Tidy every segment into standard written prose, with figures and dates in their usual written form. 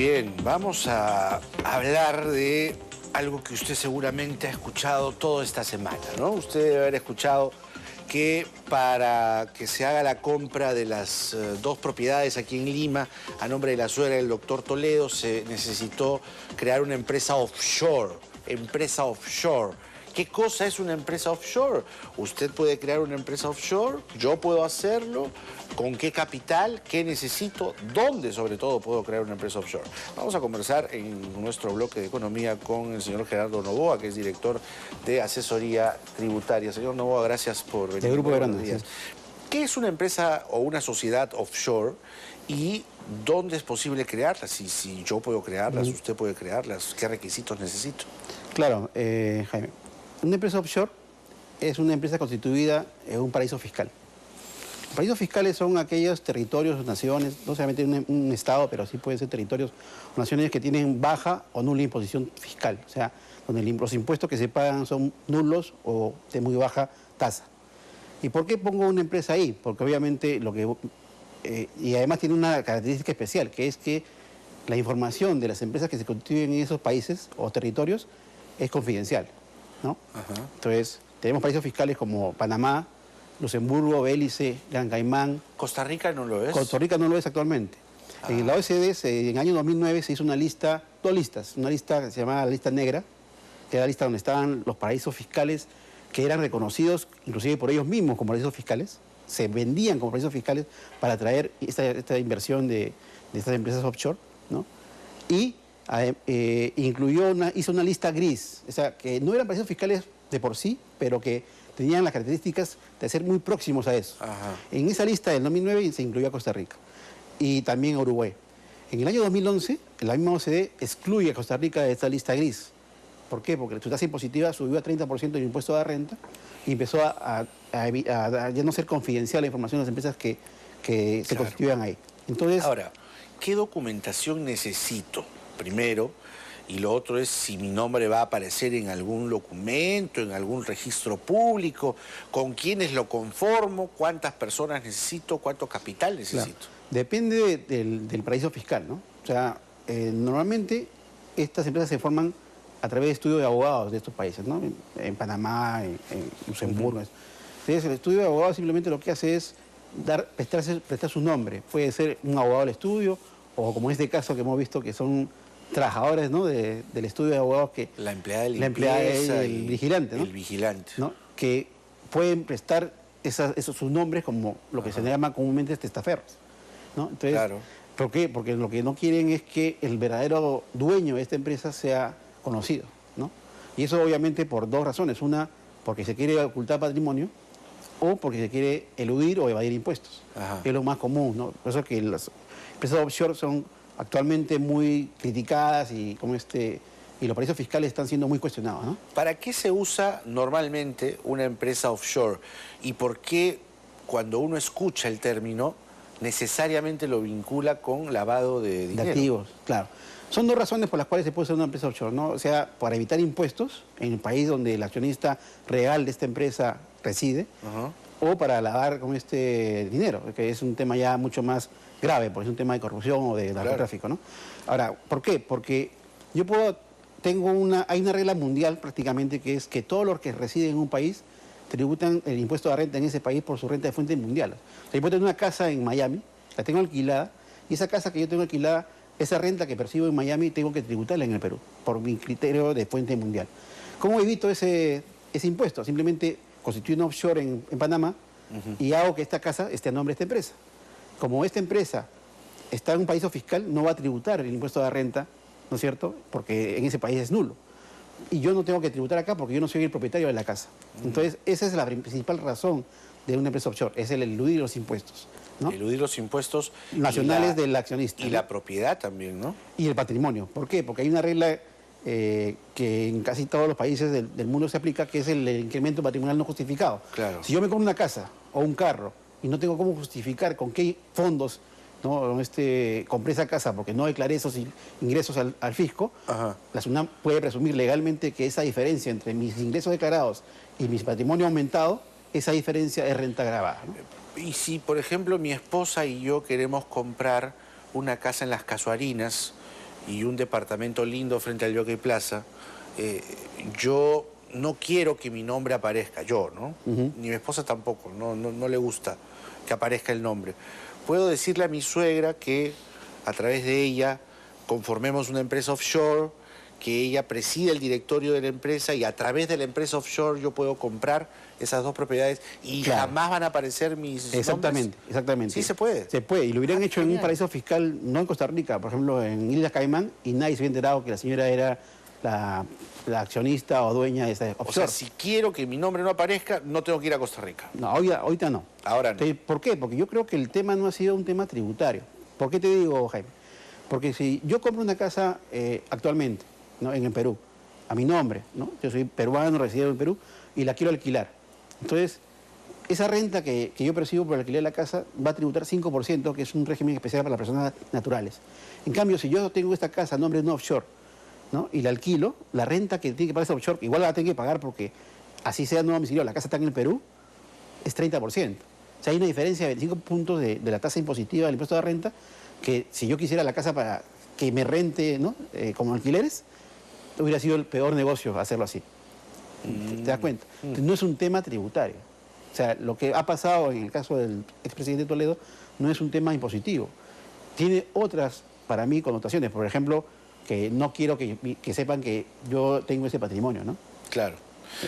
bien, vamos a hablar de algo que usted seguramente ha escuchado toda esta semana, ¿no? Usted debe haber escuchado que para que se haga la compra de las dos propiedades aquí en Lima, a nombre de la suegra del doctor Toledo, se necesitó crear una empresa offshore. ¿Qué cosa es una empresa offshore? Usted puede crear una empresa offshore, yo puedo hacerlo. ¿Con qué capital? ¿Qué necesito? ¿Dónde, sobre todo, puedo crear una empresa offshore? Vamos a conversar en nuestro bloque de economía con el señor Gerardo Novoa, que es director de asesoría tributaria. Señor Novoa, gracias por venir. De Grupo Verano. Sí. ¿Qué es una empresa o una sociedad offshore y dónde es posible crearlas? Si yo puedo crearlas, usted puede crearlas, ¿qué requisitos necesito? Claro, Jaime. Una empresa offshore es una empresa constituida en un paraíso fiscal. Los paraísos fiscales son aquellos territorios o naciones, no solamente un estado, pero sí pueden ser territorios o naciones que tienen baja o nula imposición fiscal. O sea, donde los impuestos que se pagan son nulos o de muy baja tasa. ¿Y por qué pongo una empresa ahí? Porque obviamente y además tiene una característica especial, que es que la información de las empresas que se constituyen en esos países o territorios es confidencial, ¿no? Ajá. Entonces, tenemos paraísos fiscales como Panamá, Luxemburgo, Belice, Gran Caimán. ¿Costa Rica no lo es? Costa Rica no lo es actualmente. En la OECD, en el año 2009, se hizo una lista, dos listas, una lista que se llamaba la lista negra, que era la lista donde estaban los paraísos fiscales que eran reconocidos inclusive por ellos mismos como paraísos fiscales, se vendían como paraísos fiscales para atraer esta inversión de estas empresas offshore, ¿no? Y hizo una lista gris, o sea, que no eran paraísos fiscales de por sí, pero que tenían las características de ser muy próximos a eso. Ajá. En esa lista del 2009 se incluyó a Costa Rica y también a Uruguay. En el año 2011, la misma OCDE excluye a Costa Rica de esta lista gris. ¿Por qué? Porque su tasa impositiva subió a 30% del impuesto de renta y empezó a ya no ser confidencial la información de las empresas que se constituían ahí. Entonces, ahora, ¿qué documentación necesito? Primero, y lo otro es si mi nombre va a aparecer en algún documento, en algún registro público, con quiénes lo conformo, cuántas personas necesito, cuánto capital necesito. Claro. Depende del paraíso fiscal, ¿no? O sea, normalmente estas empresas se forman a través de estudios de abogados de estos países, ¿no? En Panamá, en Luxemburgo. Entonces, el estudio de abogados simplemente lo que hace es prestar su nombre. Puede ser un abogado del estudio, o como en este caso que hemos visto que son trabajadores, ¿no? del estudio de abogados que... La empleada de limpieza y el vigilante, ¿no? El vigilante. ¿No? Que pueden prestar sus nombres como lo que se llama comúnmente testaferros, ¿no? Entonces, claro. ¿por qué? Porque lo que no quieren es que el verdadero dueño de esta empresa sea conocido, ¿no? Y eso obviamente por dos razones. Una, porque se quiere ocultar patrimonio, o porque se quiere eludir o evadir impuestos. Ajá. Es lo más común, ¿no? Por eso es que las empresas offshore son actualmente muy criticadas y los paraísos fiscales están siendo muy cuestionados, ¿no? ¿Para qué se usa normalmente una empresa offshore? ¿Y por qué cuando uno escucha el término necesariamente lo vincula con lavado de dinero? De activos, claro. Son dos razones por las cuales se puede usar una empresa offshore, ¿no? O sea, para evitar impuestos en el país donde el accionista real de esta empresa reside, o para lavar con dinero, que es un tema ya mucho más grave, porque es un tema de corrupción o de narcotráfico, ¿no? Ahora, ¿por qué? Porque hay una regla mundial prácticamente que es que todos los que residen en un país tributan el impuesto de renta en ese país por su renta de fuente mundial. O sea, yo puedo tener una casa en Miami, la tengo alquilada, y esa casa que yo tengo alquilada, esa renta que percibo en Miami, tengo que tributarla en el Perú, por mi criterio de fuente mundial. ¿Cómo evito ese impuesto? Simplemente constituyo un offshore en Panamá y hago que esta casa esté a nombre de esta empresa. Como esta empresa está en un paraíso fiscal, no va a tributar el impuesto de renta, ¿no es cierto? Porque en ese país es nulo. Y yo no tengo que tributar acá porque yo no soy el propietario de la casa. Entonces, esa es la principal razón de una empresa offshore, es el eludir los impuestos, ¿no? Eludir los impuestos nacionales del accionista. Y la propiedad también, ¿no? Y el patrimonio. ¿Por qué? Porque hay una regla que en casi todos los países del mundo se aplica, que es el incremento patrimonial no justificado. Claro. Si yo me compro una casa o un carro y no tengo cómo justificar con qué fondos, ¿no? Compré esa casa porque no declaré esos ingresos al fisco, la SUNAT puede presumir legalmente que esa diferencia entre mis ingresos declarados y mi patrimonio aumentado, esa diferencia es renta gravada, ¿no? Y si, por ejemplo, mi esposa y yo queremos comprar una casa en Las Casuarinas, y un departamento lindo frente al Jockey Plaza, yo no quiero que mi nombre aparezca, yo, ¿no? Ni mi esposa tampoco, no le gusta que aparezca el nombre. Puedo decirle a mi suegra que a través de ella conformemos una empresa offshore, que ella preside el directorio de la empresa y a través de la empresa offshore yo puedo comprar esas dos propiedades y claro, jamás van a aparecer mis exactamente, nombres. exactamente. Sí se puede. Se puede, y lo hubieran hecho genial. en un paraíso fiscal, no en Costa Rica, por ejemplo, en Islas Caimán, y nadie se había enterado que la señora era la accionista o dueña de esa offshore. O sea, si quiero que mi nombre no aparezca, no tengo que ir a Costa Rica. No, ahorita no. Ahora no. Entonces, ¿por qué? Porque yo creo que el tema no ha sido un tema tributario. ¿Por qué te digo, Jaime? Porque si yo compro una casa actualmente, ¿no?, en el Perú, a mi nombre, ¿no? Yo soy peruano, resido en Perú, y la quiero alquilar. Entonces, esa renta que yo percibo por el alquiler de la casa va a tributar 5%, que es un régimen especial para las personas naturales. En cambio, si yo tengo esta casa a nombre de un offshore, ¿no?, y la alquilo, la renta que tiene que pagar ese offshore, igual la tengo que pagar porque así sea no domiciliado, la casa está en el Perú, es 30%. O sea, hay una diferencia de 25 puntos de la tasa impositiva del impuesto de renta, que si yo quisiera la casa para que me rente, ¿no?, como alquileres, hubiera sido el peor negocio hacerlo así. ¿Te das cuenta? Entonces, no es un tema tributario. O sea, lo que ha pasado en el caso del expresidente Toledo no es un tema impositivo. Tiene otras, para mí, connotaciones. Por ejemplo, que no quiero que sepan que yo tengo ese patrimonio, ¿no? Claro.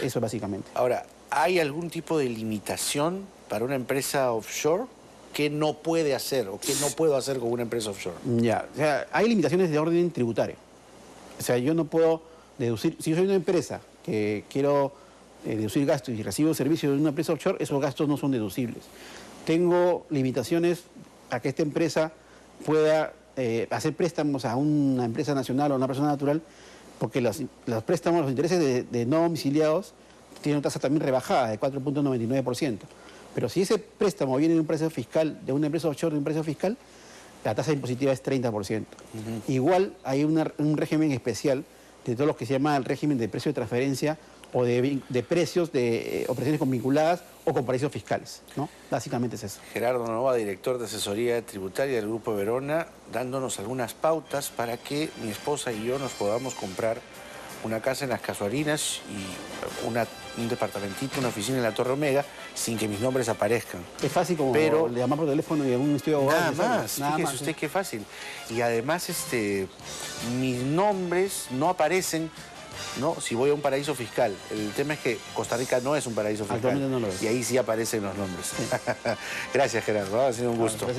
Eso básicamente. Ahora, ¿hay algún tipo de limitación para una empresa offshore? ¿Qué no puede hacer o qué no puedo hacer con una empresa offshore? Ya, o sea, hay limitaciones de orden tributario. O sea, yo no puedo deducir, si yo soy una empresa que quiero deducir gastos y recibo servicios de una empresa offshore, esos gastos no son deducibles. Tengo limitaciones a que esta empresa pueda hacer préstamos a una empresa nacional o a una persona natural, porque los préstamos, los intereses de no domiciliados tienen una tasa también rebajada de 4.99%. Pero si ese préstamo viene de un precio fiscal, de una empresa offshore, de un precio fiscal, la tasa impositiva es 30%. Igual hay un régimen especial de todo lo que se llama el régimen de precio de transferencia o de precios de operaciones vinculadas o con paraísos fiscales, ¿no? Básicamente es eso. Gerardo Novoa, director de asesoría tributaria del Grupo Verona, dándonos algunas pautas para que mi esposa y yo nos podamos comprar una casa en Las Casuarinas y un departamentito, una oficina en la Torre Omega, sin que mis nombres aparezcan. Es fácil como pero llamar por teléfono y algún estudio de abogados. Nada más, fíjese usted ¿sí? qué fácil. Y además, mis nombres no aparecen, ¿no?, si voy a un paraíso fiscal. El tema es que Costa Rica no es un paraíso fiscal. Actualmente no lo es. Y ahí sí aparecen los nombres. Sí. Gracias, Gerardo. Ha sido un gusto.